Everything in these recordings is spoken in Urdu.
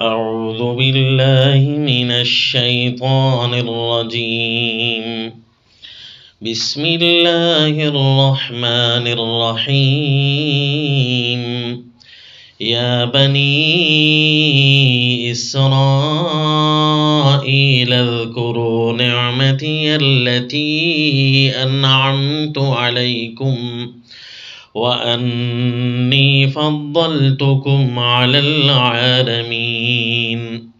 أعوذ بالله من الشيطان الرجيم. بسم الله الرحمن الرحيم. يا بني إسرائيل اذكروا نعمتي التي أنعمت عليكم وأني فضلتكم على العالمين.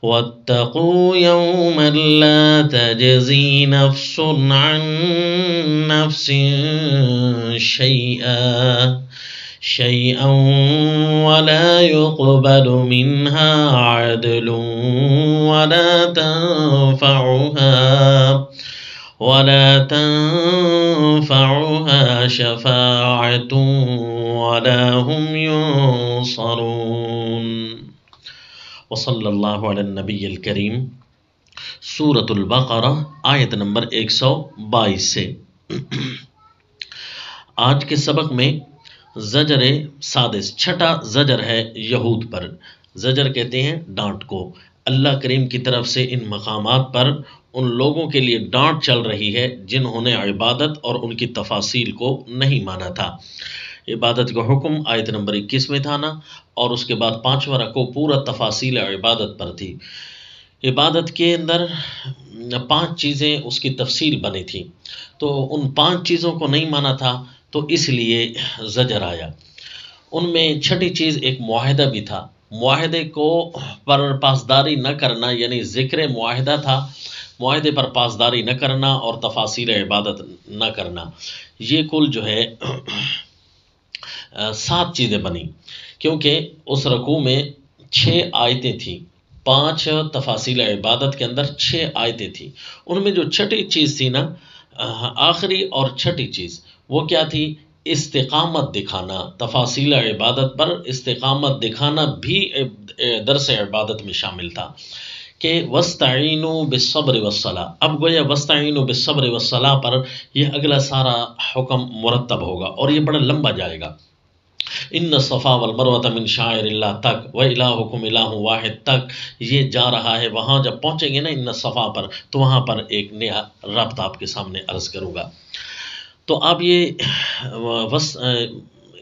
واتقوا يوما لا تجزي نفس عن نفس شيئا ولا يقبل منها عدل ولا تنفعها شفاعة ولا هم ينصرون. وصلی اللہ علی النبی الکریم. سورۃ البقرہ آیت نمبر 122 سے. آج کے سبق میں زجر سادس چھٹا زجر ہے یہود پر. زجر کہتے ہیں ڈانٹ کو. اللہ کریم کی طرف سے ان مقامات پر ان لوگوں کے لیے ڈانٹ چل رہی ہے جنہوں نے عبادت اور ان کی تفاصیل کو نہیں مانا تھا. عبادت کا حکم آیت نمبر 21 میں تھا نا، اور اس کے بعد 5واں رکوع پورا تفاصیل عبادت پر تھی. عبادت کے اندر 5 چیزیں اس کی تفصیل بنی تھی، تو ان 5 چیزوں کو نہیں مانا تھا تو اس لیے زجر آیا. ان میں چھٹی چیز ایک معاہدہ بھی تھا. معاہدے کو پر پاسداری نہ کرنا، یعنی ذکر معاہدہ تھا، معاہدے پر پاسداری نہ کرنا اور تفاصیل عبادت نہ کرنا. یہ کل جو ہے 7 چیزیں بنی، کیونکہ اس رکوع میں 6 آیتیں تھیں. 5 تفاصیل عبادت کے اندر 6 آیتیں تھیں. ان میں جو چھٹی چیز تھی نا، آخری اور چھٹی چیز وہ کیا تھی؟ استقامت دکھانا. تفاصیل عبادت پر استقامت دکھانا بھی درس عبادت میں شامل تھا کہ وَاسْتَعِينُوا بِالصَّبْرِ وَالصَّلَاةِ. اب گویا وَاسْتَعِينُوا بِالصَّبْرِ وَالصَّلَاةِ پر یہ اگلا سارا حکم مرتب ہوگا اور یہ بڑا لمبا جائے گا. ان الصفا والمروۃ من شعائر اللہ تک، وَإِلَٰهُكُمْ إِلَٰهٌ واحد تک یہ جا رہا ہے. وہاں جب پہنچیں گے نا ان الصفا پر، تو وہاں پر ایک نیا ربط آپ کے سامنے عرض کروں گا. تو اب یہ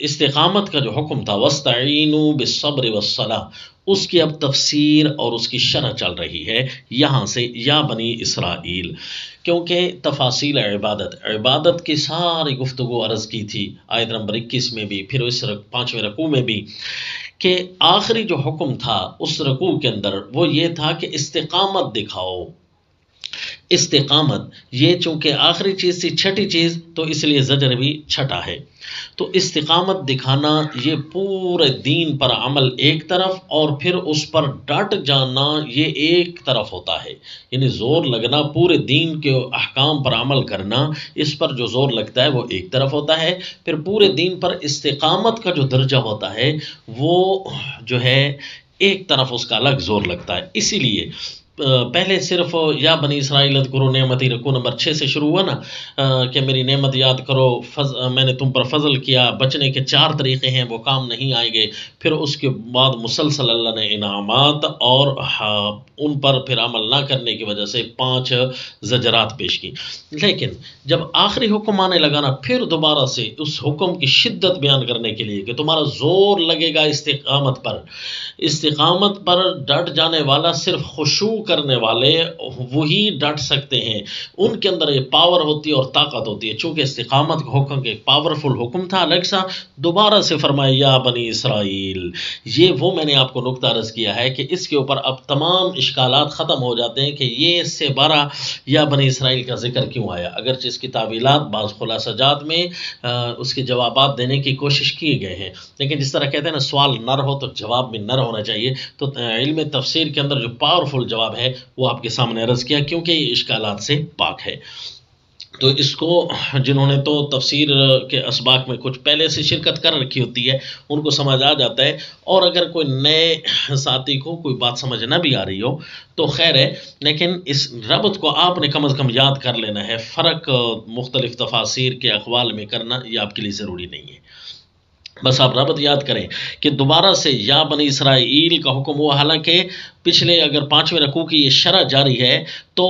استقامت کا جو حکم تھا وَاسْتَعِينُوا بِالصَّبْرِ وَالصَّلَاةِ، اس کی اب تفسیر اور اس کی شرح چل رہی ہے یہاں سے یا بنی اسرائیل، کیونکہ تفاصیل عبادت کی ساری گفتگو عرض کی تھی آیت نمبر 21 میں بھی، پھر اس 5ویں رکوع میں بھی، کہ آخری جو حکم تھا اس رکوع کے اندر وہ یہ تھا کہ استقامت دکھاؤ. استقامت یہ چونکہ آخری چیز تھی، چھٹی چیز، تو اس لیے زجر بھی چھٹا ہے. تو استقامت دکھانا یہ پورے دین پر عمل ایک طرف، اور پھر اس پر ڈٹ جانا یہ ایک طرف ہوتا ہے. یعنی زور لگنا، پورے دین کے احکام پر عمل کرنا، اس پر جو زور لگتا ہے وہ ایک طرف ہوتا ہے. پھر پورے دین پر استقامت کا جو درجہ ہوتا ہے وہ جو ہے ایک طرف اس کا الگ زور لگتا ہے. اسی لیے پہلے صرف یا بنی اسرائیل اذکروا نعمتی رکوع نمبر 6 سے شروع ہوا نا، کہ میری نعمت یاد کرو، میں نے تم پر فضل کیا. بچنے کے 4 طریقے ہیں، وہ کام نہیں آئیں گے. پھر اس کے بعد مسلسل اللہ نے انعامات اور ان پر پھر عمل نہ کرنے کی وجہ سے 5 زجرات پیش کی. لیکن جب آخری حکم آنے لگا نا، پھر دوبارہ سے اس حکم کی شدت بیان کرنے کے لیے کہ تمہارا زور لگے گا استقامت پر. استقامت پر ڈٹ جانے والا صرف خشوع کرنے والے وہی ڈٹ سکتے ہیں. ان کے اندر یہ پاور ہوتی ہے اور طاقت ہوتی ہے. چونکہ استقامت کا حکم ایک پاورفل حکم تھا، الگ سا دوبارہ سے فرمایا یا بنی اسرائیل. یہ وہ میں نے آپ کو نقطہ عرض کیا ہے کہ اس کے اوپر اب تمام اشکالات ختم ہو جاتے ہیں کہ یہ اس سے بڑا یا بنی اسرائیل کا ذکر کیوں آیا. اگرچہ اس کی تعویلات بعض خلاصہ جات میں اس کے جوابات دینے کی کوشش کیے گئے ہیں، لیکن جس طرح کہتے ہیں نا سوال نر ہو تو جواب بھی نر ہونا چاہیے. تو علم تفسیر کے اندر جو پاورفل جواب ہے وہ آپ کے سامنے عرض کیا، کیونکہ یہ اشکالات سے پاک ہے. تو اس کو جنہوں نے تو تفسیر کے اسباق میں کچھ پہلے سے شرکت کر رکھی ہوتی ہے ان کو سمجھ آ جاتا ہے، اور اگر کوئی نئے ساتھی کو کوئی بات سمجھ نہ بھی آ رہی ہو تو خیر ہے، لیکن اس ربط کو آپ نے کم از کم یاد کر لینا ہے. فرق مختلف تفاسیر کے اقوال میں کرنا یہ آپ کے لیے ضروری نہیں ہے. بس آپ ربط یاد کریں کہ دوبارہ سے یا بنی اسرائیل کا حکم ہوا، حالانکہ پچھلے اگر 5ویں رکوع کی یہ شرح جاری ہے تو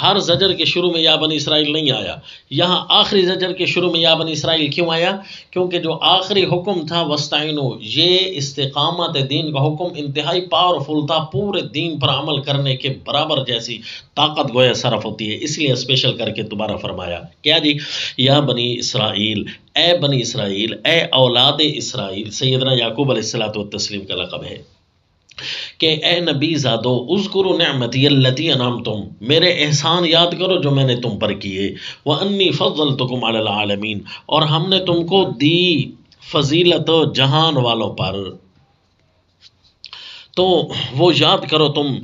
ہر زجر کے شروع میں یا بنی اسرائیل نہیں آیا، یہاں آخری زجر کے شروع میں یا بنی اسرائیل کیوں آیا؟ کیونکہ جو آخری حکم تھا وستعینو، یہ استقامت دین کا حکم انتہائی پاورفل تھا، پورے دین پر عمل کرنے کے برابر جیسی طاقت گویا صرف ہوتی ہے، اس لیے اسپیشل کر کے دوبارہ فرمایا کیا جی؟ یا بنی اسرائیل، اے بنی اسرائیل، اے اولاد اسرائیل، سیدنا یعقوب علیہ الصلوۃ والتسلیم کا لقب ہے کہ اے نبی زادو، اذکروا نعمتی التی انعمتم، میرے احسان یاد کرو جو میں نے تم پر کیے، وانی فضلتکم علی العالمین، اور ہم نے تم کو دی فضیلت جہان والوں پر، تو وہ یاد کرو تم،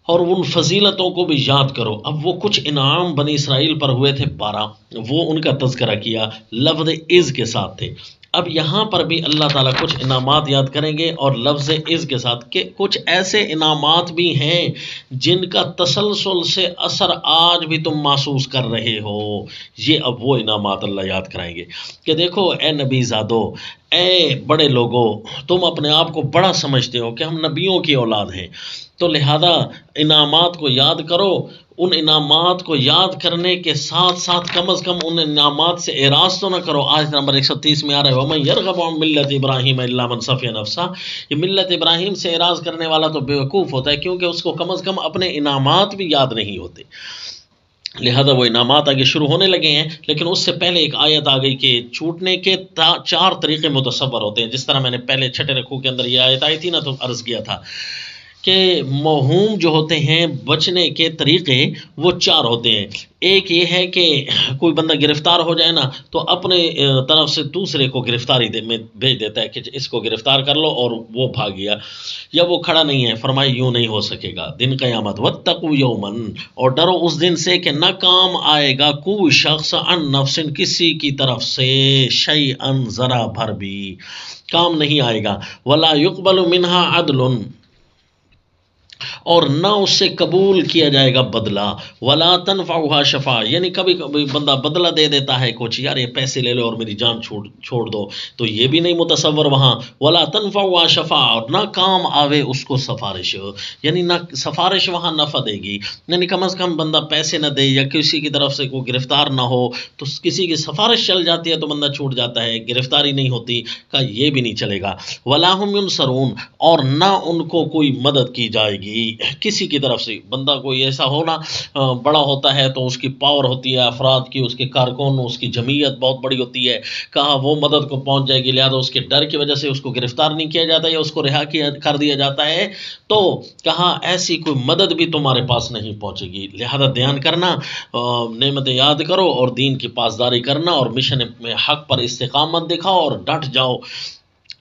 اور ان فضیلتوں کو بھی یاد کرو۔ اب وہ کچھ انعام بنی اسرائیل پر ہوئے تھے 12، وہ ان کا تذکرہ کیا، لفظ از کے ساتھ تھے۔ اب یہاں پر بھی اللہ تعالیٰ کچھ انعامات یاد کریں گے اور لفظ از کے ساتھ، کہ کچھ ایسے انعامات بھی ہیں جن کا تسلسل سے اثر آج بھی تم محسوس کر رہے ہو، یہ اب وہ انعامات اللہ یاد کرائیں گے کہ دیکھو اے نبی زادو، اے بڑے لوگوں، تم اپنے آپ کو بڑا سمجھتے ہو کہ ہم نبیوں کی اولاد ہیں، تو لہذا انعامات کو یاد کرو۔ ان انعامات کو یاد کرنے کے ساتھ ساتھ کم از کم ان انعامات سے اعراض تو نہ کرو۔ آیت نمبر 130 میں آ رہا ہے وَمَن يَرْغَبُ عَن مِلَّةِ إِبْرَاهِيمَ إِلَّا مَن صَفِيَ نَفْسَهُ، یہ ملت ابراہیم سے اعراض کرنے والا تو بیوقوف ہوتا ہے، کیونکہ اس کو کم از کم اپنے انعامات بھی یاد نہیں ہوتے، لہذا وہ انعامات آگے شروع ہونے لگے ہیں۔ لیکن اس سے پہلے ایک آیت آ گئی کہ چھوٹنے کے 4 طریقے متصور ہوتے ہیں، جس طرح میں نے پہلے 6 رکوع کے اندر یہ آیت آئی تھی نا، تو عرض کیا تھا کہ موہوم جو ہوتے ہیں بچنے کے طریقے وہ 4 ہوتے ہیں۔ ایک یہ ہے کہ کوئی بندہ گرفتار ہو جائے نا تو اپنے طرف سے دوسرے کو گرفتاری میں بھیج دیتا ہے کہ اس کو گرفتار کر لو، اور وہ بھاگ گیا یا وہ کھڑا نہیں ہے، فرمایا یوں نہیں ہو سکے گا دن قیامت، واتقوا یوما، اور ڈرو اس دن سے کہ نہ کام آئے گا کوئی شخص عن نفس، کسی کی طرف سے، شیئا ذرا بھر بھی کام نہیں آئے گا، ولا يقبل منها عدل، اور نہ اس سے قبول کیا جائے گا بدلہ، ولا تنفعها شفاعہ، یعنی کبھی کبھی بندہ بدلہ دے دیتا ہے کچھ، یار یہ پیسے لے لو اور میری جان چھوڑ دو، تو یہ بھی نہیں متصور وہاں، ولا تنفعها شفاعہ، اور نہ کام آوے اس کو سفارش، یعنی نہ سفارش وہاں نفع دے گی، یعنی کم از کم بندہ پیسے نہ دے یا کسی کی طرف سے کوئی گرفتار نہ ہو تو کسی کی سفارش چل جاتی ہے تو بندہ چھوٹ جاتا ہے، گرفتاری نہیں ہوتی، کا یہ بھی نہیں چلے گا، ولا هم ينصرون، اور نہ ان کو کوئی مدد کی جائے گی کسی کی طرف سے۔ بندہ کوئی ایسا ہونا بڑا ہوتا ہے تو اس کی پاور ہوتی ہے افراد کی، اس کے کارکن، اس کی جمعیت بہت بڑی ہوتی ہے، کہاں وہ مدد کو پہنچ جائے گی، لہذا اس کے ڈر کی وجہ سے اس کو گرفتار نہیں کیا جاتا یا اس کو رہا کر دیا جاتا ہے، تو کہاں ایسی کوئی مدد بھی تمہارے پاس نہیں پہنچے گی، لہذا دھیان کرنا، نعمتیں یاد کرو اور دین کی پاسداری کرنا اور مشن میں حق پر استقامت دکھاؤ اور ڈٹ جاؤ،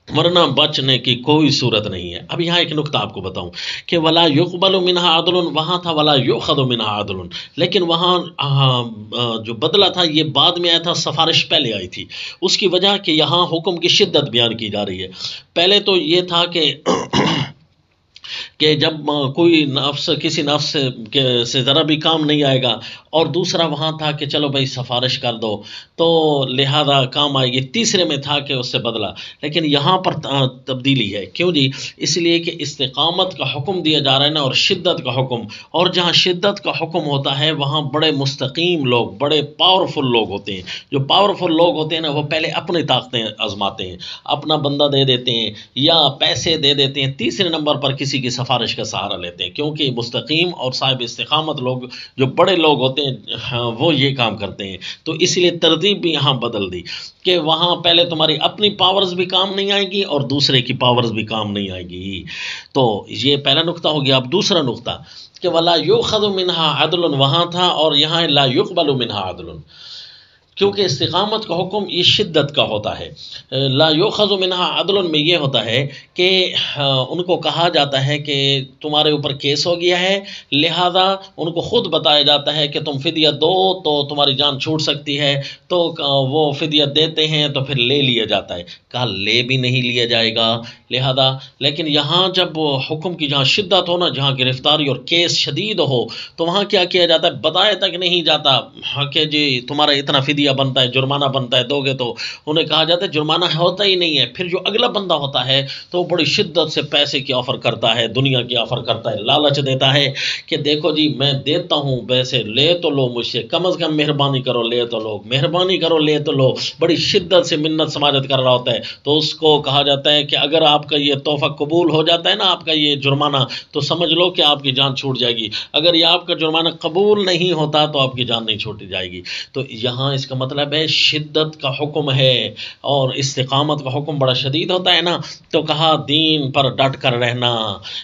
ورنہ بچنے کی کوئی صورت نہیں ہے۔ اب یہاں ایک نقطہ آپ کو بتاؤں کہ ولا يقبل منها عدل، وہاں تھا ولا يؤخذ منها عدل، لیکن وہاں جو بدلہ تھا یہ بعد میں آیا تھا، سفارش پہلے آئی تھی، اس کی وجہ کہ یہاں حکم کی شدت بیان کی جا رہی ہے۔ پہلے تو یہ تھا کہ جب کوئی نفس کسی نفس سے ذرا بھی کام نہیں آئے گا، اور دوسرا وہاں تھا کہ چلو بھائی سفارش کر دو تو لہذا کام آئے گی، تیسرے میں تھا کہ اس سے بدلہ، لیکن یہاں پر تبدیلی ہے، کیوں جی؟ اس لیے کہ استقامت کا حکم دیا جا رہا ہے نا، اور شدت کا حکم، اور جہاں شدت کا حکم ہوتا ہے وہاں بڑے مستقیم لوگ، بڑے پاورفل لوگ ہوتے ہیں، جو پاورفل لوگ ہوتے ہیں نا وہ پہلے اپنی طاقتیں آزماتے ہیں، اپنا بندہ دے دیتے ہیں یا پیسے دے دیتے ہیں، تیسرے نمبر پر کسی کی سفارش کا سہارا لیتے ہیں، کیونکہ مستقیم اور صاحب استقامت لوگ جو بڑے لوگ ہوتے ہیں وہ یہ کام کرتے ہیں، تو اس لیے ترتیب بھی یہاں بدل دی کہ وہاں پہلے تمہاری اپنی پاورز بھی کام نہیں آئے گی اور دوسرے کی پاورز بھی کام نہیں آئے گی، تو یہ پہلا نقطہ ہو گیا۔ اب دوسرا نقطہ کہ ولا یؤخذ منها عدل، وہاں تھا اور یہاں لا يقبل منها عدل، کیونکہ استقامت کا حکم یہ شدت کا ہوتا ہے، لا یؤخذ منها عدل میں یہ ہوتا ہے کہ ان کو کہا جاتا ہے کہ تمہارے اوپر کیس ہو گیا ہے، لہذا ان کو خود بتایا جاتا ہے کہ تم فدیہ دو تو تمہاری جان چھوٹ سکتی ہے، تو وہ فدیہ دیتے ہیں تو پھر لے لیا جاتا ہے، کہا لے بھی نہیں لیا جائے گا، لہذا لیکن یہاں جب حکم کی جہاں شدت ہو نا، جہاں گرفتاری اور کیس شدید ہو، تو وہاں کیا کیا جاتا ہے، بتایا تک نہیں جاتا کہ جی تمہارا اتنا فدیہ فدیہ بنتا ہے، جرمانہ بنتا ہے، دو گے تو انہیں کہا جاتا ہے جرمانہ ہوتا ہی نہیں ہے۔ پھر جو اگلا بندہ ہوتا ہے تو وہ بڑی شدت سے پیسے کی آفر کرتا ہے، دنیا کی آفر کرتا ہے، لالچ دیتا ہے کہ دیکھو جی میں دیتا ہوں، ویسے لے تو لو مجھ سے، کم از کم مہربانی کرو لے تو لو، مہربانی کرو لے تو لو، بڑی شدت سے منت سماجت کر رہا ہوتا ہے۔ تو اس کو کہا جاتا ہے کہ اگر آپ کا یہ تحفہ قبول ہو جاتا ہے نا، آپ کا یہ جرمانہ، تو سمجھ لو کہ آپ کی جان چھوٹ جائے گی، اگر یہ آپ کا جرمانہ قبول نہیں ہوتا تو آپ کی جان نہیں چھوٹی جائے گی۔ تو یہاں اس کا مطلب ہے شدت کا حکم ہے، اور استقامت کا حکم بڑا شدید ہوتا ہے نا، تو کہا دین پر ڈٹ کر رہنا،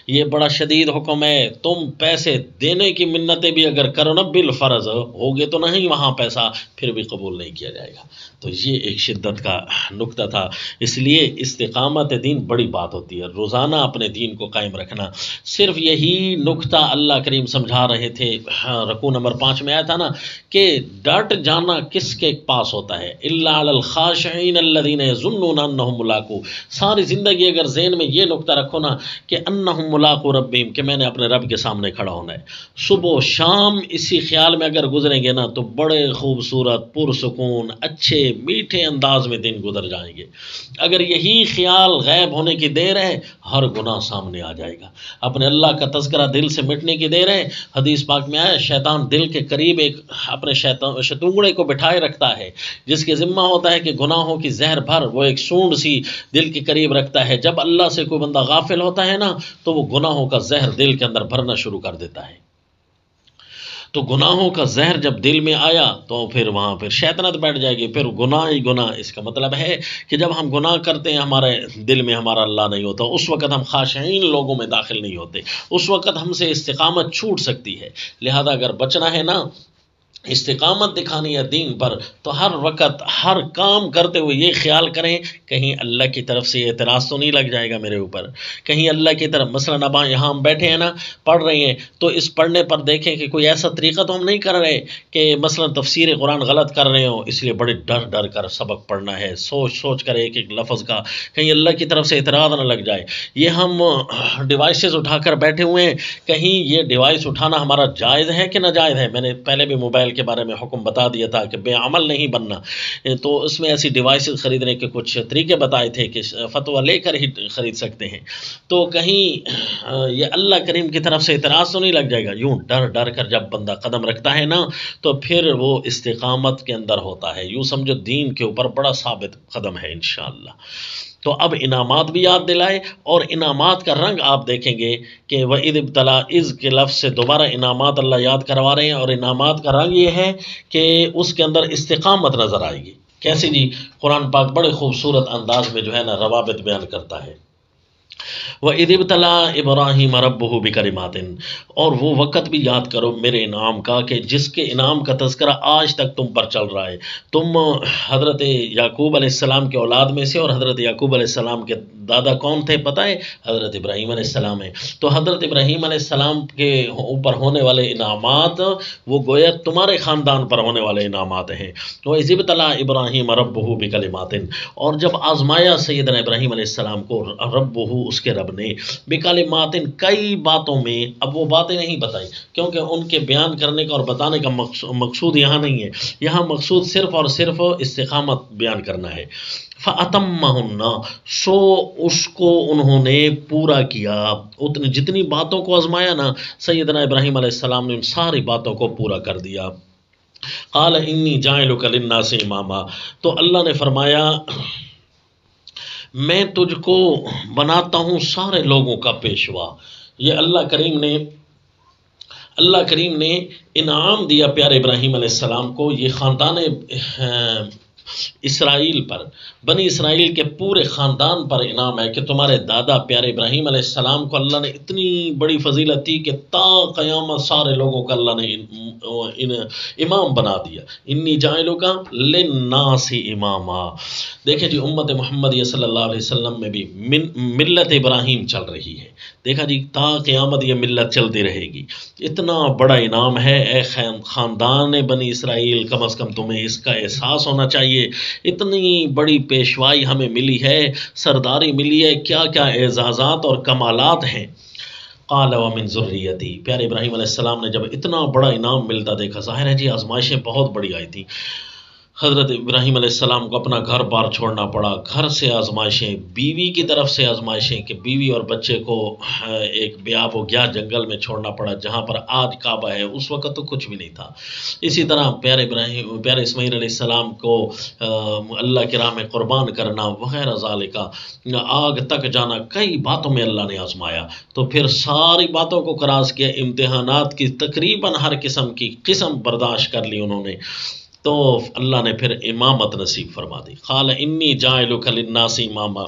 یہ بڑا شدید حکم ہے۔ تم پیسے دینے کی منتیں بھی اگر کرو نا بالفرض، ہوگے تو نہیں وہاں پیسہ، پھر بھی قبول نہیں کیا جائے گا۔ تو یہ ایک شدت کا نقطہ تھا، اس لیے استقامت دین بڑی بات ہوتی ہے، روزانہ اپنے دین کو قائم رکھنا۔ صرف یہی نقطہ اللہ کریم سمجھا رہے تھے، رکوع نمبر 5 میں آیا تھا نا کہ ڈٹ جانا کس کے پاس ہوتا ہے، الا علی الخاشعین الذین یظنون انہم ملاقو۔ ساری زندگی اگر ذہن میں یہ نقطہ رکھو نا کہ انہم ملاقو ربہم، کہ میں نے اپنے رب کے سامنے کھڑا ہونا ہے، صبح و شام اسی خیال میں اگر گزریں گے نا تو بڑے خوبصورت پرسکون اچھے میٹھے انداز میں دن گزر جائیں گے۔ اگر یہی خیال غائب ہونے کی دیر ہے، ہر گناہ سامنے آ جائے گا۔ اپنے اللہ کا تذکرہ دل سے مٹنے کی دیر ہے، حدیث پاک میں آیا شیطان دل کے قریب ایک اپنے شتونگڑے کو بٹھائے رکھتا ہے، جس کے ذمہ ہوتا ہے کہ گناہوں کی زہر بھر وہ ایک سونڈ سی دل کے قریب رکھتا ہے۔ جب اللہ سے کوئی بندہ غافل ہوتا ہے نا تو وہ گناہوں کا زہر دل کے اندر بھرنا شروع کر دیتا ہے۔ تو گناہوں کا زہر جب دل میں آیا تو پھر وہاں پھر شیطنت بیٹھ جائے گی، پھر گناہ ہی گناہ۔ اس کا مطلب ہے کہ جب ہم گناہ کرتے ہیں ہمارے دل میں ہمارا اللہ نہیں ہوتا، اس وقت ہم خاشعین لوگوں میں داخل نہیں ہوتے، اس وقت ہم سے استقامت چھوٹ سکتی ہے۔ لہذا اگر بچنا ہے نا، استقامت دکھانی ہے دین پر، تو ہر وقت ہر کام کرتے ہوئے یہ خیال کریں کہیں اللہ کی طرف سے اعتراض تو نہیں لگ جائے گا میرے اوپر، کہیں اللہ کی طرف مثلاً اب یہاں ہم بیٹھے ہیں نا پڑھ رہے ہیں، تو اس پڑھنے پر دیکھیں کہ کوئی ایسا طریقہ تو ہم نہیں کر رہے کہ مثلاً تفسیر قرآن غلط کر رہے ہوں، اس لیے بڑے ڈر کر سبق پڑھنا ہے، سوچ کر ایک ایک لفظ کا کہیں اللہ کی طرف سے اعتراض نہ لگ جائے۔ یہ ہم ڈیوائسز اٹھا کر بیٹھے ہوئے ہیں، کہیں یہ ڈیوائس اٹھانا ہمارا جائز ہے کہ ناجائز ہے۔ میں نے پہلے بھی موبائل کے بارے میں حکم بتا دیا تھا کہ بے عمل نہیں بننا، تو اس میں ایسی ڈیوائسز خریدنے کے کچھ طریقے بتائے تھے کہ فتویٰ لے کر ہی خرید سکتے ہیں۔ تو کہیں یہ اللہ کریم کی طرف سے اعتراض تو نہیں لگ جائے گا۔ یوں ڈر کر جب بندہ قدم رکھتا ہے نا تو پھر وہ استقامت کے اندر ہوتا ہے، یوں سمجھو دین کے اوپر بڑا ثابت قدم ہے انشاءاللہ۔ تو اب انعامات بھی یاد دلائے، اور انعامات کا رنگ آپ دیکھیں گے کہ وَإِذِ ابْتَلَىٰ، اِذ کے لفظ سے دوبارہ انعامات اللہ یاد کروا رہے ہیں، اور انعامات کا رنگ یہ ہے کہ اس کے اندر استقامت نظر آئے گی۔ کیسے جی؟ قرآن پاک بڑے خوبصورت انداز میں جو ہے نا روابط بیان کرتا ہے۔ وَإِذِ ابْتَلَىٰ إِبْرَاهِيمَ رَبُّهُ بِكَلِمَاتٍ، اور وہ وقت بھی یاد کرو میرے انعام کا کہ جس کے انعام کا تذکرہ آج تک تم پر چل رہا ہے۔ تم حضرت یعقوب علیہ السلام کے اولاد میں سے، اور حضرت یعقوب علیہ السلام کے دادا کون تھے پتہ ہے؟ حضرت ابراہیم علیہ السلام ہے۔ تو حضرت ابراہیم علیہ السلام کے اوپر ہونے والے انعامات وہ گویا تمہارے خاندان پر ہونے والے انعامات ہیں۔ وَإِذِ ابْتَلَىٰ إِبْرَاهِيمَ رَبُّهُ بِكَلِمَاتٍ، اور جب آزمایا سیدنا ابراہیم علیہ السلام کو ربہ اس کے رب نے بکلمات کئی باتوں میں، اب وہ باتیں نہیں بتائی کیونکہ ان کے بیان کرنے کا اور بتانے کا مقصود یہاں نہیں ہے، یہاں مقصود صرف اور صرف استقامت بیان کرنا ہے۔ فَأَتَمَّهُنَّ، سو اس کو انہوں نے پورا کیا، اتنی جتنی باتوں کو آزمایا نا سیدنا ابراہیم علیہ السلام نے ان ساری باتوں کو پورا کر دیا۔ قال انی جاعلک للناس اماما، تو اللہ نے فرمایا میں تجھ کو بناتا ہوں سارے لوگوں کا پیشوا۔ یہ اللہ کریم نے انعام دیا پیارے ابراہیم علیہ السلام کو، یہ خاندان اسرائیل پر، بنی اسرائیل کے پورے خاندان پر انعام ہے کہ تمہارے دادا پیارے ابراہیم علیہ السلام کو اللہ نے اتنی بڑی فضیلت دی کہ تا قیامت سارے لوگوں کا اللہ نے امام بنا دیا۔ انی جاعلک للناس اماما۔ دیکھیں جی امت محمدیہ صلی اللہ علیہ وسلم میں بھی ملت ابراہیم چل رہی ہے، دیکھا جی تا قیامت یہ ملت چلتی رہے گی۔ اتنا بڑا انعام ہے اے خاندان بنی اسرائیل، کم از کم تمہیں اس کا احساس ہونا چاہیے، اتنی بڑی پیشوائی ہمیں ملی ہے، سرداری ملی ہے، کیا کیا اعزازات اور کمالات ہیں۔ قال ومن ذریتی، پیارے ابراہیم علیہ السلام نے جب اتنا بڑا انعام ملتا دیکھا، ظاہر ہے جی آزمائشیں بہت بڑی آئی تھیں، حضرت ابراہیم علیہ السلام کو اپنا گھر بار چھوڑنا پڑا، گھر سے آزمائشیں، بیوی کی طرف سے آزمائشیں کہ بیوی اور بچے کو ایک بیاب و گیا جنگل میں چھوڑنا پڑا جہاں پر آج کعبہ ہے، اس وقت تو کچھ بھی نہیں تھا۔ اسی طرح پیارے اسماعیل علیہ السلام کو اللہ کی راہ میں قربان کرنا وغیرہ ذالکہ، آگ تک جانا، کئی باتوں میں اللہ نے آزمایا، تو پھر ساری باتوں کو کراس کیا، امتحانات کی تقریباً ہر قسم کی قسم برداشت کر لی انہوں نے، تو اللہ نے پھر امامت نصیب فرما دی۔ قال انی جاعلک للناس اماما،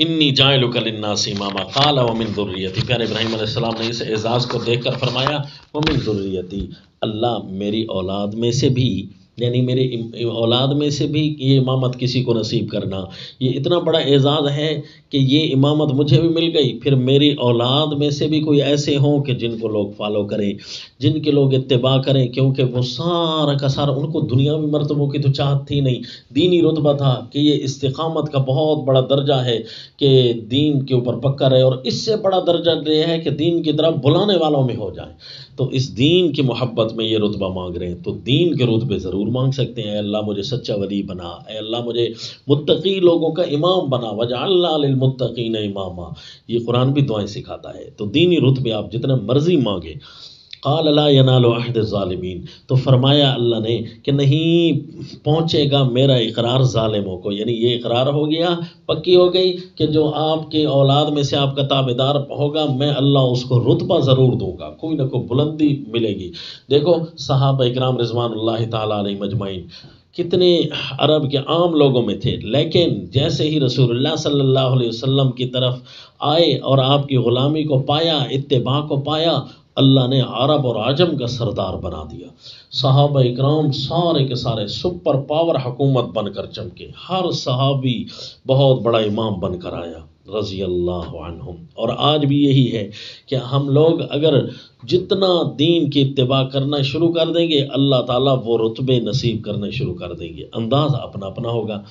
انی جاعلک للناس اماما قال ومن ذریتی۔ پیارے ابراہیم علیہ السلام نے اس اعزاز کو دیکھ کر فرمایا ومن ذریتی، اللہ میری اولاد میں سے بھی، یعنی میرے اولاد میں سے بھی یہ امامت کسی کو نصیب کرنا، یہ اتنا بڑا اعزاز ہے کہ یہ امامت مجھے بھی مل گئی، پھر میری اولاد میں سے بھی کوئی ایسے ہوں کہ جن کو لوگ فالو کریں، جن کے لوگ اتباع کریں، کیونکہ وہ سارا کا سارا، ان کو دنیاوی مرتبوں کی تو چاہت تھی نہیں، دینی رتبہ تھا کہ یہ استقامت کا بہت بڑا درجہ ہے کہ دین کے اوپر پکا رہے، اور اس سے بڑا درجہ یہ ہے کہ دین کی طرف بلانے والوں میں ہو جائیں، تو اس دین کی محبت میں یہ رتبہ مانگ رہے ہیں، تو دین کے رتبے ضرور مانگ سکتے ہیں، اے اللہ مجھے سچا ولی بنا، اے اللہ مجھے متقی لوگوں کا امام بنا، وجعلنا للمتقین اماما، یہ قرآن بھی دعائیں سکھاتا ہے، تو دینی رتبے آپ جتنا مرضی مانگیں۔ قال لا ینال عہد الظالمین، تو فرمایا اللہ نے کہ نہیں پہنچے گا میرا اقرار ظالموں کو، یعنی یہ اقرار ہو گیا، پکی ہو گئی کہ جو آپ کے اولاد میں سے آپ کا تابعدار ہوگا، میں اللہ اس کو رتبہ ضرور دوں گا، کوئی نہ کوئی بلندی ملے گی۔ دیکھو صحابہ اکرام رضوان اللہ تعالیٰ علیہ مجمعین کتنے عرب کے عام لوگوں میں تھے، لیکن جیسے ہی رسول اللہ صلی اللہ علیہ وسلم کی طرف آئے اور آپ کی غلامی کو پایا، اتباع کو پایا، اللہ نے عرب اور عجم کا سردار بنا دیا، صحابہ اکرام سارے کے سارے سپر پاور حکومت بن کر چمکے، ہر صحابی بہت بڑا امام بن کر آیا رضی اللہ عنہم۔ اور آج بھی یہی ہے کہ ہم لوگ اگر جتنا دین کی اتباع کرنا شروع کر دیں گے، اللہ تعالیٰ وہ رتبے نصیب کرنے شروع کر دیں گے، انداز اپنا اپنا ہوگا۔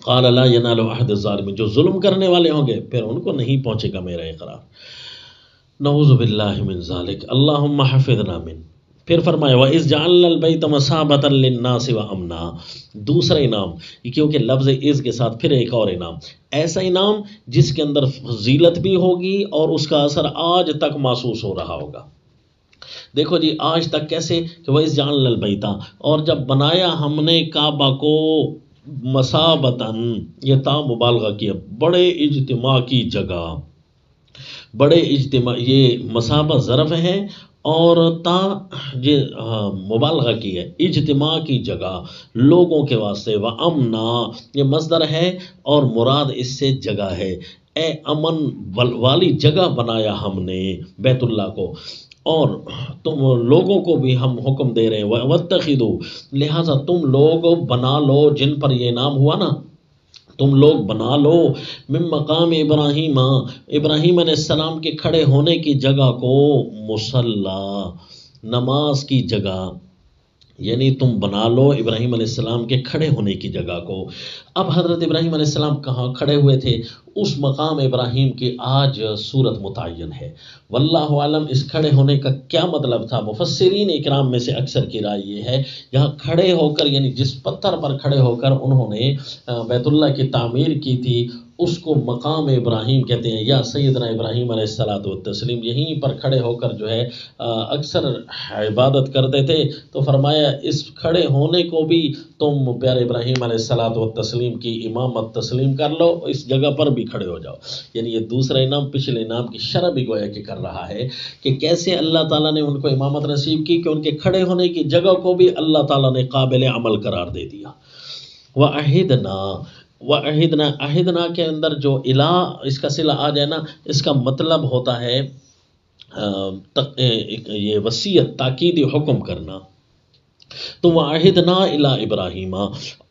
قال لا ینال عہد الظالمین، جو ظلم کرنے والے ہوں گے پھر ان کو نہیں پہنچے گا میرا اقرار، نعوذ باللہ من ذالک، اللہم حفظنا من۔ پھر فرمایا وَإِذْ جَعَلْنَا الْبَيْتَ مَثَابَةً لِلنَّاسِ وَأَمْنًا، دوسرا انعام، کیونکہ لفظ از کے ساتھ پھر ایک اور انعام، ایسا انعام جس کے اندر فضیلت بھی ہوگی اور اس کا اثر آج تک محسوس ہو رہا ہوگا۔ دیکھو جی آج تک کیسے کہ وَإِذْ جَعَلْنَا الْبَيْتَ، اور جب بنایا ہم نے کعبہ کو، مثابتاً، یہ تا مبالغہ کیا، بڑے اجتماع کی جگہ، بڑے اجتماع، یہ مثابہ ظرف ہے اور تا یہ مبالغہ کی ہے، اجتماع کی جگہ، لوگوں کے واسطے، وَأَمْنًا یہ مصدر ہے اور مراد اس سے جگہ ہے، اے امن والی جگہ بنایا ہم نے بیت اللہ کو، اور تم لوگوں کو بھی ہم حکم دے رہے ہیں وَاتَّخِذُوا، لہٰذا تم لوگ بنا لو، جن پر یہ نام ہوا نا، تم لوگ بنا لو من مقام ابراہیم، ابراہیم علیہ السلام کے کھڑے ہونے کی جگہ کو، مصلی، نماز کی جگہ، یعنی تم بنا لو ابراہیم علیہ السلام کے کھڑے ہونے کی جگہ کو۔ اب حضرت ابراہیم علیہ السلام کہاں کھڑے ہوئے تھے؟ اس مقام ابراہیم کی آج صورت متعین ہے، واللہ عالم اس کھڑے ہونے کا کیا مطلب تھا۔ مفسرین اکرام میں سے اکثر کی رائے یہ ہے، یہاں کھڑے ہو کر، یعنی جس پتھر پر کھڑے ہو کر انہوں نے بیت اللہ کی تعمیر کی تھی، اس کو مقام ابراہیم کہتے ہیں، یا سیدنا ابراہیم علیہ الصلوۃ والتسلیم یہیں پر کھڑے ہو کر جو ہے اکثر عبادت کرتے تھے، تو فرمایا اس کھڑے ہونے کو بھی تم پیارے ابراہیم علیہ الصلوۃ والتسلیم کی امامت تسلیم کر لو، اس جگہ پر بھی کھڑے ہو جاؤ۔ یعنی یہ دوسرا انعام پچھلے انعام کی شرح بھی گویا کہ کر رہا ہے کہ کیسے اللہ تعالیٰ نے ان کو امامت نصیب کی کہ ان کے کھڑے ہونے کی جگہ کو بھی اللہ تعالیٰ نے قابل عمل قرار دے دیا۔ وَعَهِدْنَا، عہدنا کے اندر جو الہ اس کا صلہ آ جائے نا، اس کا مطلب ہوتا ہے یہ وصیت، تاکیدی حکم کرنا، تو وَعَهِدْنَا إِلَىٰ إِبْرَاهِيمَ،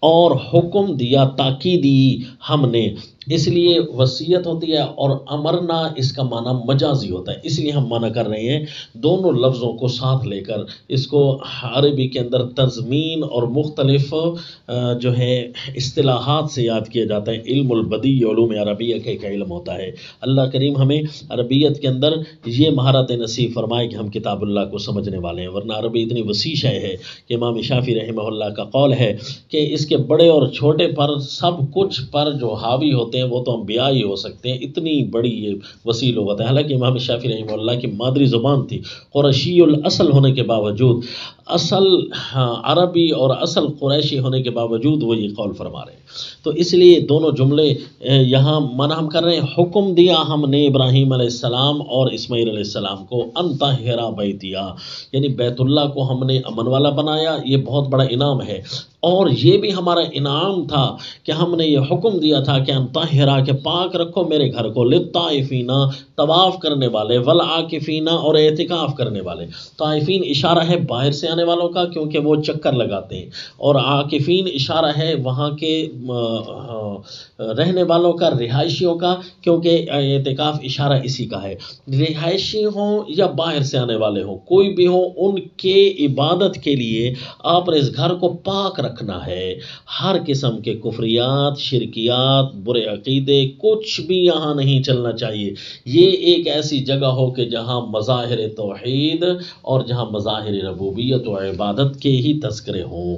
اور حکم دیا تاکیدی ہم نے اس لیے وصیت ہوتی ہے، اور امرنا اس کا معنی مجازی ہوتا ہے، اس لیے ہم منع کر رہے ہیں دونوں لفظوں کو ساتھ لے کر اس کو عربی کے اندر تضمین اور مختلف جو ہے اصطلاحات سے یاد کیا جاتا ہے۔ علم البدیع علوم عربیہ کا ایک علم ہوتا ہے۔ اللہ کریم ہمیں عربیت کے اندر یہ مہارت نصیب فرمائے کہ ہم کتاب اللہ کو سمجھنے والے ہیں، ورنہ عربی اتنی وسیع شے ہے کہ امام شافعی رحمہ اللہ کا قول ہے کہ اس کے بڑے اور چھوٹے پر سب کچھ پر جو حاوی ہوتے ہیں وہ تو انبیاء ہی ہو سکتے ہیں، اتنی بڑی یہ وسیع لغت ہے۔ حالانکہ امام شافعی رحمہ اللہ کی مادری زبان تھی، قریشی الاصل ہونے کے باوجود، اصل عربی اور اصل قریشی ہونے کے باوجود وہ یہ قول فرما رہے ہیں۔ تو اس لیے دونوں جملے یہاں منع ہم کر رہے ہیں۔ حکم دیا ہم نے ابراہیم علیہ السلام اور اسماعیل علیہ السلام کو، ان طہرا بیتیا، یعنی بیت اللہ کو ہم نے امن والا بنایا، یہ بہت بڑا انعام ہے۔ اور یہ بھی ہمارا انعام تھا کہ ہم نے یہ حکم دیا تھا کہ ان طہرا، کہ پاک رکھو میرے گھر کو، للطائفین، طواف کرنے والے، والعاکفین، اور اعتکاف کرنے والے۔ طائفین اشارہ ہے باہر سے آنے والوں کا کیونکہ وہ چکر لگاتے ہیں، اور عاکفین اشارہ ہے وہاں کے رہنے والوں کا، رہائشیوں کا، کیونکہ اعتکاف اشارہ اسی کا ہے۔ رہائشی ہوں یا باہر سے آنے والے ہوں، کوئی بھی ہوں، ان کے عبادت کے لیے آپ نے اس گھر کو پاک رکھنا ہے۔ ہر قسم کے کفریات، شرکیات، برے عقیدے، کچھ بھی یہاں نہیں چلنا چاہیے۔ یہ ایک ایسی جگہ ہو کہ جہاں مظاہر توحید اور جہاں مظاہر ربوبیت و عبادت کے ہی تذکرے ہوں۔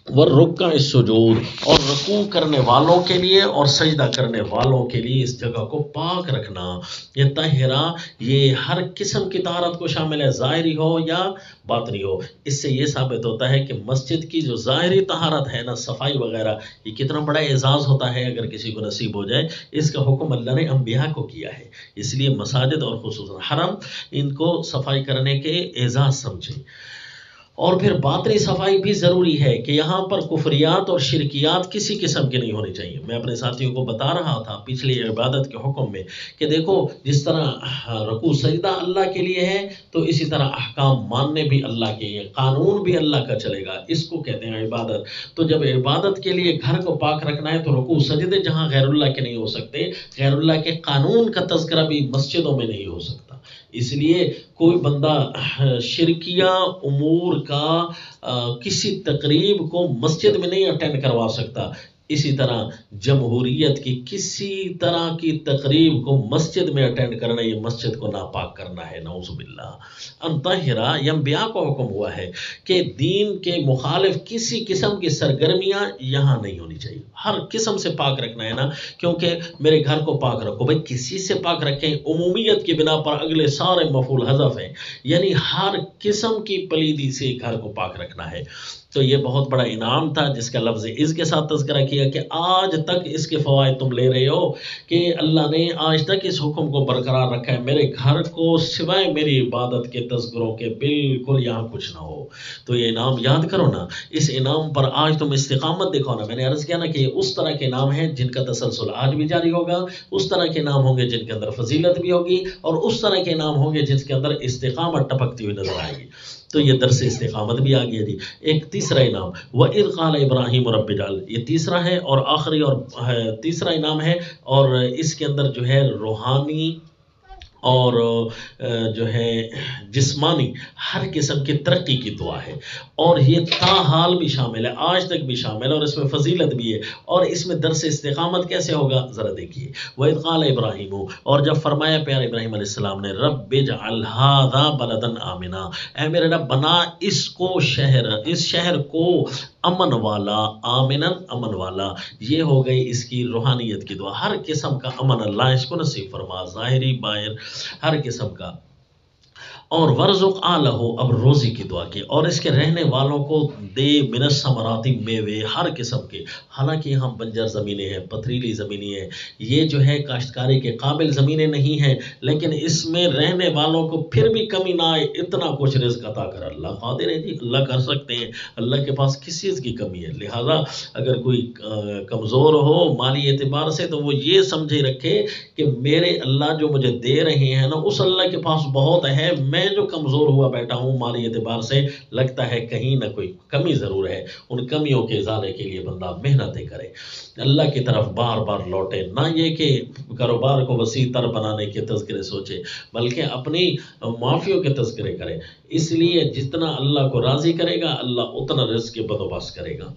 والرکع السجود، اور رکوع کرنے والوں کے لیے اور سجدہ کرنے والوں کے لیے اس جگہ کو پاک رکھنا۔ یہ طہرا، یہ ہر قسم کی طہارت کو شامل ہے، ظاہری ہو یا باطنی ہو۔ اس سے یہ ثابت ہوتا ہے کہ مسجد کی جو ظاہری طہارت ہے نا، صفائی وغیرہ، یہ کتنا بڑا اعزاز ہوتا ہے اگر کسی کو نصیب ہو جائے۔ اس کا حکم اللہ نے انبیاء کو کیا ہے، اس لیے مساجد اور خصوصاً حرم ان کو صفائی کرنے کے اعزاز سمجھیں۔ اور پھر باطنی صفائی بھی ضروری ہے کہ یہاں پر کفریات اور شرکیات کسی قسم کی نہیں ہونی چاہیے۔ میں اپنے ساتھیوں کو بتا رہا تھا پچھلی عبادت کے حکم میں کہ دیکھو، جس طرح رکوع سجدہ اللہ کے لیے ہے تو اسی طرح احکام ماننے بھی اللہ کے لیے، قانون بھی اللہ کا چلے گا، اس کو کہتے ہیں عبادت۔ تو جب عبادت کے لیے گھر کو پاک رکھنا ہے تو رکوع سجدے جہاں غیر اللہ کے نہیں ہو سکتے، غیر اللہ کے قانون کا تذکرہ بھی مسجدوں میں نہیں ہو سکتا۔ اس لیے کوئی بندہ شرکیہ امور کا کسی تقریب کو مسجد میں نہیں اٹینڈ کروا سکتا۔ اسی طرح جمہوریت کی کسی طرح کی تقریب کو مسجد میں اٹینڈ کرنا، یہ مسجد کو ناپاک کرنا ہے، نعوذ باللہ۔ انطہرا، یہ انبیاء کو حکم ہوا ہے کہ دین کے مخالف کسی قسم کی سرگرمیاں یہاں نہیں ہونی چاہیے، ہر قسم سے پاک رکھنا ہے نا، کیونکہ میرے گھر کو پاک رکھو، بھائی کسی سے پاک رکھیں، عمومیت کی بنا پر اگلے سارے مفعول حذف ہیں، یعنی ہر قسم کی پلیدی سے گھر کو پاک رکھنا ہے۔ تو یہ بہت بڑا انعام تھا جس کا لفظ اس کے ساتھ تذکرہ کیا کہ آج تک اس کے فوائد تم لے رہے ہو کہ اللہ نے آج تک اس حکم کو برقرار رکھا ہے، میرے گھر کو سوائے میری عبادت کے تذکروں کے بالکل یہاں کچھ نہ ہو۔ تو یہ انعام یاد کرو نا، اس انعام پر آج تم استقامت دکھاؤ نا۔ میں نے عرض کیا نا کہ یہ اس طرح کے انعام ہیں جن کا تسلسل آج بھی جاری ہوگا، اس طرح کے انعام ہوں گے جن کے اندر فضیلت بھی ہوگی، اور اس طرح کے انعام ہوں گے جس کے اندر استقامت ٹپکتی ہوئی نظر آئے گی۔ تو یہ درس استقامت بھی آ گیا جی۔ ایک تیسرا انعام، وَإِذْ قَالَ إِبْرَاهِيمُ رَبِّ اجْعَلْ، یہ تیسرا ہے اور آخری اور تیسرا انعام ہے، اور اس کے اندر جو ہے روحانی اور جو ہے جسمانی ہر قسم کی ترقی کی دعا ہے، اور یہ تاحال بھی شامل ہے، آج تک بھی شامل ہے، اور اس میں فضیلت بھی ہے۔ اور اس میں درس استقامت کیسے ہوگا ذرا دیکھیے۔ وَإِذْ قَالَ إِبْرَاهِيمُ، اور جب فرمایا پیارے ابراہیم علیہ السلام نے، رب اجعل ھذا بلدا آمنا، اے میرے رب بنا اس کو شہر، اس شہر کو امن والا، آمنن امن والا۔ یہ ہو گئی اس کی روحانیت کی دعا، ہر قسم کا امن اللہ اس کو نصیب فرما، ظاہری باہر ہر قسم کا۔ اور ورزق آلہ، اب روزی کی دعا کی، اور اس کے رہنے والوں کو دے من الثمرات، میوے ہر قسم کے۔ حالانکہ یہاں بنجر زمینیں ہیں، پتھریلی زمینیں ہیں، یہ جو ہے کاشتکاری کے قابل زمینیں نہیں ہیں، لیکن اس میں رہنے والوں کو پھر بھی کمی نہ آئے، اتنا کچھ رزق عطا کر۔ اللہ قادر ہے جی، اللہ کر سکتے ہیں، اللہ کے پاس کس چیز کی کمی ہے۔ لہذا اگر کوئی کمزور ہو مالی اعتبار سے تو وہ یہ سمجھے رکھے کہ میرے اللہ جو مجھے دے رہے ہیں نا، اس اللہ کے پاس بہت ہے، میں میں جو کمزور ہوا بیٹھا ہوں مالی اعتبار سے، لگتا ہے کہیں نہ کوئی کمی ضرور ہے، ان کمیوں کے ازالے کے لیے بندہ محنتیں کرے، اللہ کی طرف بار بار لوٹے، نہ یہ کہ کاروبار کو وسیع تر بنانے کے تذکرے سوچے، بلکہ اپنی معافیوں کے تذکرے کرے۔ اس لیے جتنا اللہ کو راضی کرے گا اللہ اتنا رزق کے بندوبست کرے گا۔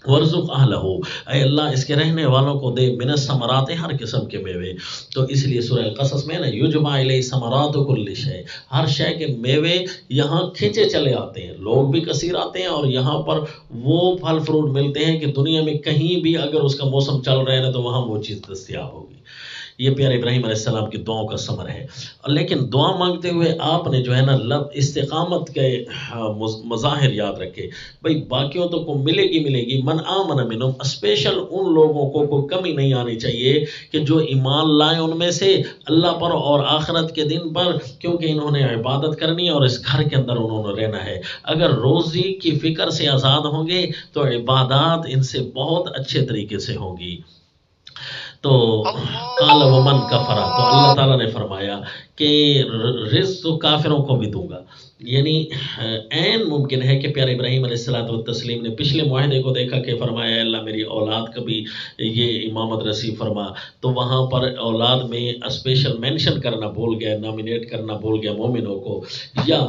ورزق اہلہ، اے اللہ اس کے رہنے والوں کو دے من الثمرات، ہر قسم کے میوے۔ تو اس لیے سورہ قصص میں نا یجمع الیہ ثمرات کل شیء، ہر شے کے میوے یہاں کھینچے چلے آتے ہیں، لوگ بھی کثیر آتے ہیں اور یہاں پر وہ پھل فروٹ ملتے ہیں کہ دنیا میں کہیں بھی اگر اس کا موسم چل رہا ہے نا تو وہاں وہ چیز دستیاب ہوگی۔ یہ پیارے ابراہیم علیہ السلام کی دعاؤں کا ثمر ہے۔ لیکن دعا مانگتے ہوئے آپ نے جو ہے نا استقامت کے مظاہر یاد رکھے۔ بھئی باقیوں تو کو ملے گی، من آمن منہم، اسپیشل ان لوگوں کو کوئی کمی نہیں آنی چاہیے کہ جو ایمان لائیں ان میں سے اللہ پر اور آخرت کے دن پر، کیونکہ انہوں نے عبادت کرنی ہے اور اس گھر کے اندر انہوں نے رہنا ہے۔ اگر روزی کی فکر سے آزاد ہوں گے تو عبادات ان سے بہت اچھے طریقے سے ہوں گی۔ تو قال ومن کفر، تو اللہ تعالیٰ نے فرمایا کہ رزق تو کافروں کو بھی دوں گا۔ یعنی عین ممکن ہے کہ پیارے ابراہیم علیہ الصلوۃ والتسلیم نے پچھلے معاہدے کو دیکھا کہ فرمایا اللہ میری اولاد کا بھی یہ امامت نصیب فرما، تو وہاں پر اولاد میں اسپیشل مینشن کرنا بھول گیا، نامینیٹ کرنا بھول گیا مومنوں کو، یا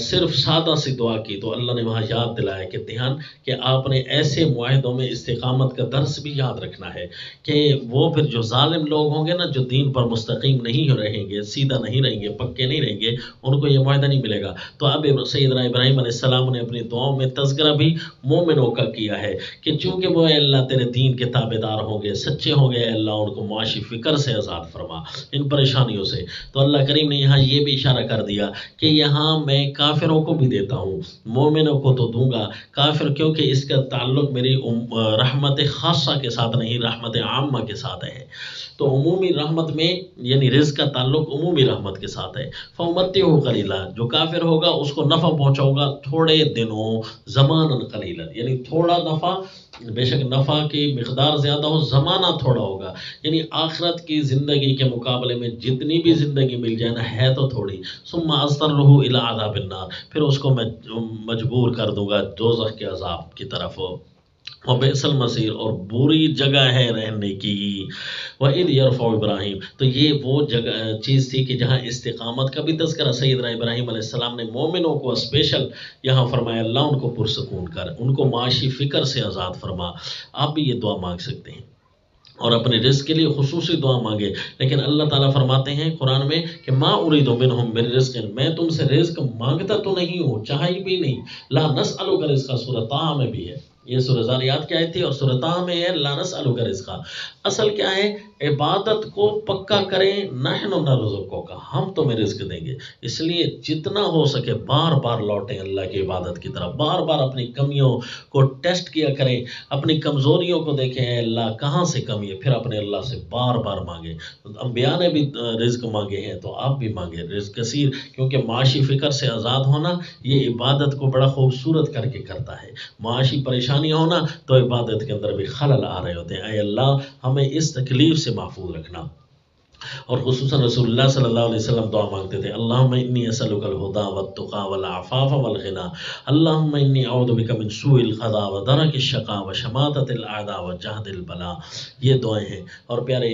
صرف سادہ سی دعا کی، تو اللہ نے وہاں یاد دلایا کہ دھیان کہ آپ نے ایسے معاہدوں میں استقامت کا درس بھی یاد رکھنا ہے کہ وہ پھر جو ظالم لوگ ہوں گے نا، جو دین پر مستقیم نہیں رہیں گے، سیدھا نہیں رہیں گے، پکے نہیں رہیں گے، ان کو یہ معاہدہ نہیں ملے گا۔ تو اب سیدنا ابراہیم علیہ السلام نے اپنی دعاؤں میں تذکرہ بھی مومنوں کا کیا ہے کہ چونکہ وہ اے اللہ تیرے دین کے تابع دار ہوں گے، سچے ہوں گے، اے اللہ ان کو معاشی فکر سے آزاد فرما، ان پریشانیوں سے۔ تو اللہ کریم نے یہاں یہ بھی اشارہ کر دیا کہ یہاں میں کافروں کو بھی دیتا ہوں، مومنوں کو تو دوں گا، کافر کیونکہ اس کا تعلق میری رحمت خاصہ کے ساتھ نہیں، رحمت عامہ کے ساتھ ہے۔ تو عمومی رحمت میں یعنی رزق کا تعلق عمومی رحمت کے ساتھ ہے۔ فَأُمَتِّعُهُ قَلِيلًا، جو کافر ہوگا اس کو نفع پہنچاؤ گا تھوڑے دنوں، زماناً قلیلا، یعنی تھوڑا نفع، بے شک نفع کی مقدار زیادہ ہو، زمانہ تھوڑا ہوگا، یعنی آخرت کی زندگی کے مقابلے میں جتنی بھی زندگی مل جائے نا ہے تو تھوڑی۔ ثم اضطرہ الی عذاب النار، پھر اس کو میں مجبور کر دوں گا دوزخ کے عذاب کی طرف۔ وبئس المصیر، اور بری جگہ ہے رہنے کی۔ وَإِذْ يَرْفَعُ ابراہیم، تو یہ وہ جگہ چیز تھی کہ جہاں استقامت کا بھی تذکرہ سیدنا ابراہیم علیہ السلام نے مومنوں کو اسپیشل یہاں فرمایا اللہ ان کو پرسکون کر، ان کو معاشی فکر سے آزاد فرما۔ آپ بھی یہ دعا مانگ سکتے ہیں اور اپنے رزق کے لیے خصوصی دعا مانگے، لیکن اللہ تعالیٰ فرماتے ہیں قرآن میں کہ ما اريد منهم من رزق، میں تم سے رزق مانگتا تو نہیں ہوں، چاہیے بھی نہیں۔ لا نسألک رزقا، سورہ طٰہٰ میں بھی ہے، یہ سورہ ذاریات کی آیت تھی اور سورہ طٰہٰ میں ہے لا نسألک رزقا۔ اصل کیا ہے، عبادت کو پکا کریں، نحن نرزقک، ہم تمہیں رزق دیں گے۔ اس لیے جتنا ہو سکے بار بار لوٹیں اللہ کی عبادت کی طرف، بار بار اپنی کمیوں کو ٹیسٹ کیا کریں، اپنی کمزوریوں کو دیکھیں، اے اللہ کہاں سے کمی ہے، پھر اپنے اللہ سے بار بار مانگیں۔ انبیاء نے بھی رزق مانگے ہیں تو آپ بھی مانگیں رزق کثیر، کیونکہ معاشی فکر سے آزاد ہونا یہ عبادت کو بڑا خوبصورت کر کے کرتا ہے۔ معاشی پریشانی ہونا تو عبادت کے اندر بھی خلل آ رہے ہوتے ہیں۔ اے اللہ ہمیں اس تکلیف سے محفوظ رکھنا۔ اور خصوصاً رسول اللہ صلی اللہ علیہ وسلم دعا مانگتے تھے، اللہم انی اسألک الہدی والتقی والعفاف والغنی، اللہم انی اعوذ بک من سوء القضاء ودرک الشقاء وشماتۃ الاعداء وجہد البلاء۔ یہ دعائیں ہیں، اور پیارے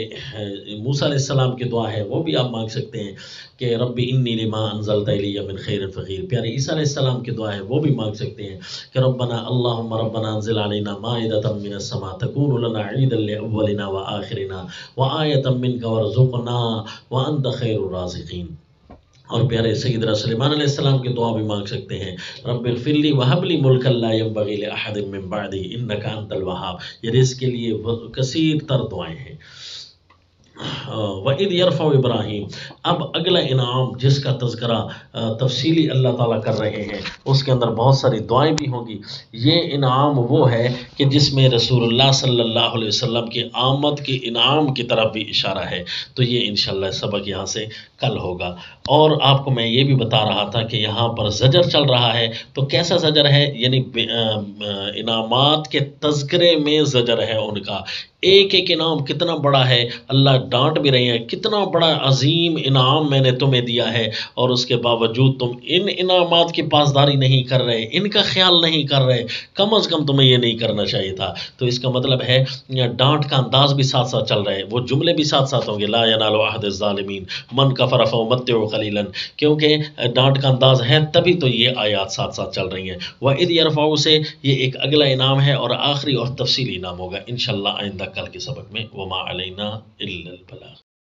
موسیٰ علیہ السلام کی دعا ہے وہ بھی آپ مانگ سکتے ہیں کہ رب انی لما انزلت الی من خیر فقیر۔ پیارے عیسیٰ علیہ السلام کی دعا ہے وہ بھی مانگ سکتے ہیں کہ ربنا اللہم ربنا انزل علینا مائدۃ من السماء تکون لنا عیدا لاولنا وآخرنا وآیۃ منک وارزقنا وانت خیر الرازقین۔ اور پیارے سیدنا سلیمان علیہ السلام کی دعا بھی مانگ سکتے ہیں، رب اغفر لی وہب لی ملکا لا ينبغی لأحد من بعدی انک انت الوہاب۔ یہ رزق کے لیے کثیر تر دعائیں ہیں۔ وَإِذْ يَرْفَعُ ابراہیم، اب اگلا انعام جس کا تذکرہ تفصیلی اللہ تعالیٰ کر رہے ہیں اس کے اندر بہت ساری دعائیں بھی ہوں گی۔ یہ انعام وہ ہے کہ جس میں رسول اللہ صلی اللہ علیہ وسلم کی آمد کے انعام کی طرف بھی اشارہ ہے، تو یہ انشاءاللہ سبق یہاں سے کل ہوگا۔ اور آپ کو میں یہ بھی بتا رہا تھا کہ یہاں پر زجر چل رہا ہے، تو کیسا زجر ہے، یعنی انعامات کے تذکرے میں زجر ہے ان کا ایک ایک انعام کتنا بڑا ہے، اللہ ڈانٹ بھی رہے ہیں کتنا بڑا عظیم انعام میں نے تمہیں دیا ہے، اور اس کے باوجود تم ان انعامات کی پاسداری نہیں کر رہے، ان کا خیال نہیں کر رہے، کم از کم تمہیں یہ نہیں کرنا چاہیے تھا۔ تو اس کا مطلب ہے ڈانٹ کا انداز بھی ساتھ ساتھ چل رہا ہے، وہ جملے بھی ساتھ ساتھ ہوں گے، لا ینال عہد الظالمین من کفر فامتعوا قلیلا، کیونکہ ڈانٹ کا انداز ہے تبھی تو یہ آیات ساتھ ساتھ چل رہی ہیں۔ وَإِذْ يَرْفَعُ سے یہ ایک اگلا انعام ہے اور آخری اور تفصیلی انعام ہوگا انشاءاللہ آئندہ کل کے سبق میں۔ وَمَا عَلَيْنَا إِلَّا الْبَلَاغُ۔